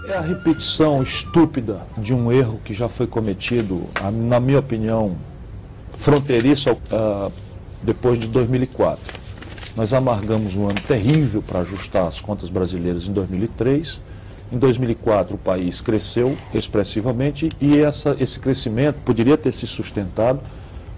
É a repetição estúpida de um erro que já foi cometido, na minha opinião, fronteiriço depois de 2004. Nós amargamos um ano terrível para ajustar as contas brasileiras em 2003. Em 2004 o país cresceu expressivamente e esse crescimento poderia ter se sustentado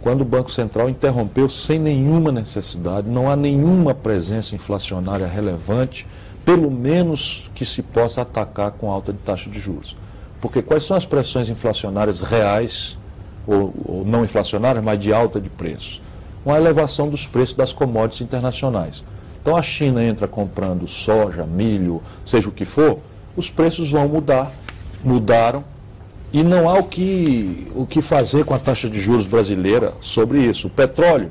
quando o Banco Central interrompeu sem nenhuma necessidade, não há nenhuma presença inflacionária relevante, pelo menos que se possa atacar com alta de taxa de juros. Porque quais são as pressões inflacionárias reais, ou não inflacionárias, mas de alta de preço? Uma elevação dos preços das commodities internacionais. Então a China entra comprando soja, milho, seja o que for, os preços vão mudar, mudaram, e não há o que fazer com a taxa de juros brasileira sobre isso. O petróleo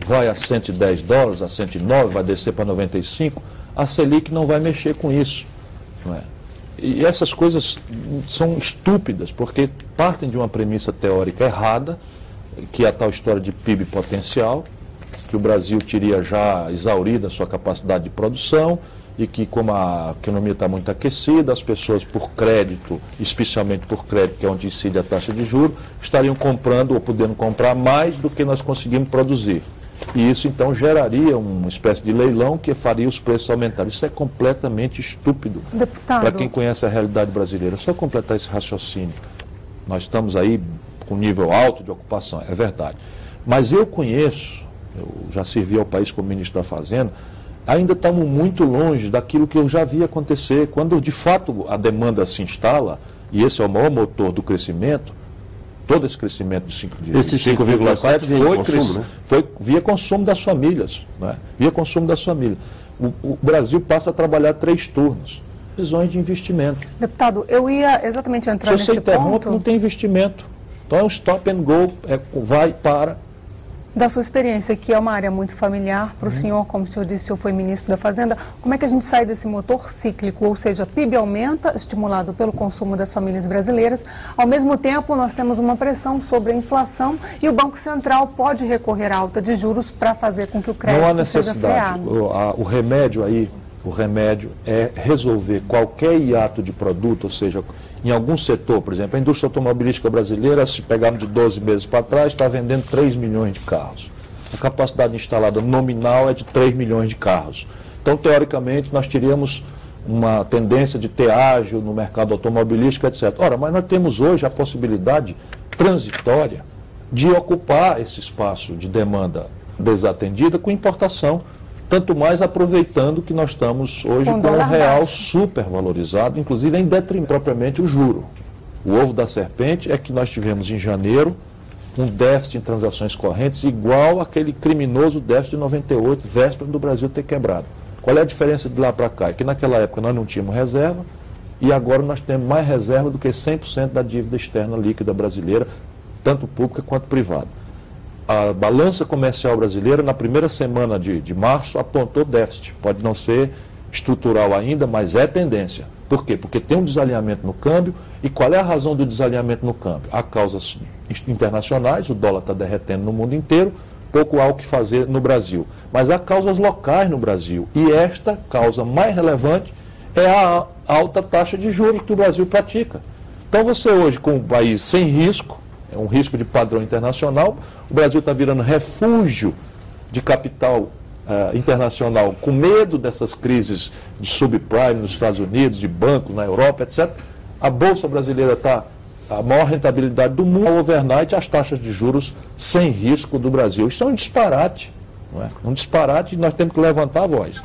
vai a 110 dólares, a 109, vai descer para 95, a Selic não vai mexer com isso. Não é? E essas coisas são estúpidas, porque partem de uma premissa teórica errada, que é a tal história de PIB potencial, que o Brasil teria já exaurido a sua capacidade de produção, e que, como a economia está muito aquecida, as pessoas por crédito, especialmente por crédito, que é onde incide a taxa de juros, estariam comprando ou podendo comprar mais do que nós conseguimos produzir. E isso, então, geraria uma espécie de leilão que faria os preços aumentarem. Isso é completamente estúpido para quem conhece a realidade brasileira. Só completar esse raciocínio. Nós estamos aí com nível alto de ocupação, é verdade. Mas eu já servi ao país como ministro da Fazenda, ainda estamos muito longe daquilo que eu já vi acontecer. Quando, de fato, a demanda se instala, e esse é o maior motor do crescimento, todo esse crescimento de 5,7 foi via consumo das famílias. Né? Via consumo das famílias. O Brasil passa a trabalhar 3 turnos. Decisões de investimento. Deputado, eu ia exatamente entrar nesse ponto. Se você interrompe, não tem investimento. Então é um stop and go, vai, para. Da sua experiência, que é uma área muito familiar para o senhor, como o senhor disse, o senhor foi ministro da Fazenda, como é que a gente sai desse motor cíclico, ou seja, PIB aumenta, estimulado pelo consumo das famílias brasileiras, ao mesmo tempo nós temos uma pressão sobre a inflação e o Banco Central pode recorrer à alta de juros para fazer com que o crédito seja freado. Não há necessidade. O remédio é resolver qualquer hiato de produto, ou seja, em algum setor, por exemplo, a indústria automobilística brasileira, se pegarmos de 12 meses para trás, está vendendo 3 milhões de carros. A capacidade instalada nominal é de 3 milhões de carros. Então, teoricamente, nós teríamos uma tendência de ter ágio no mercado automobilístico, etc. Ora, mas nós temos hoje a possibilidade transitória de ocupar esse espaço de demanda desatendida com importação. Tanto mais aproveitando que nós estamos hoje com o real supervalorizado, inclusive em detrimento propriamente o juro. O ovo da serpente é que nós tivemos em janeiro um déficit em transações correntes igual àquele criminoso déficit de 98, véspera do Brasil ter quebrado. Qual é a diferença de lá para cá? É que naquela época nós não tínhamos reserva e agora nós temos mais reserva do que 100% da dívida externa líquida brasileira, tanto pública quanto privada. A balança comercial brasileira, na primeira semana de março, apontou déficit. Pode não ser estrutural ainda, mas é tendência. Por quê? Porque tem um desalinhamento no câmbio. E qual é a razão do desalinhamento no câmbio? Há causas internacionais, o dólar está derretendo no mundo inteiro, pouco há o que fazer no Brasil. Mas há causas locais no Brasil. E esta causa mais relevante é a alta taxa de juros que o Brasil pratica. Então você hoje, com um país sem risco, é um risco de padrão internacional, o Brasil está virando refúgio de capital internacional, com medo dessas crises de subprime nos Estados Unidos, de bancos na Europa, etc. A Bolsa brasileira está a maior rentabilidade do mundo, overnight, as taxas de juros sem risco do Brasil. Isso é um disparate, não é? Um disparate e nós temos que levantar a voz.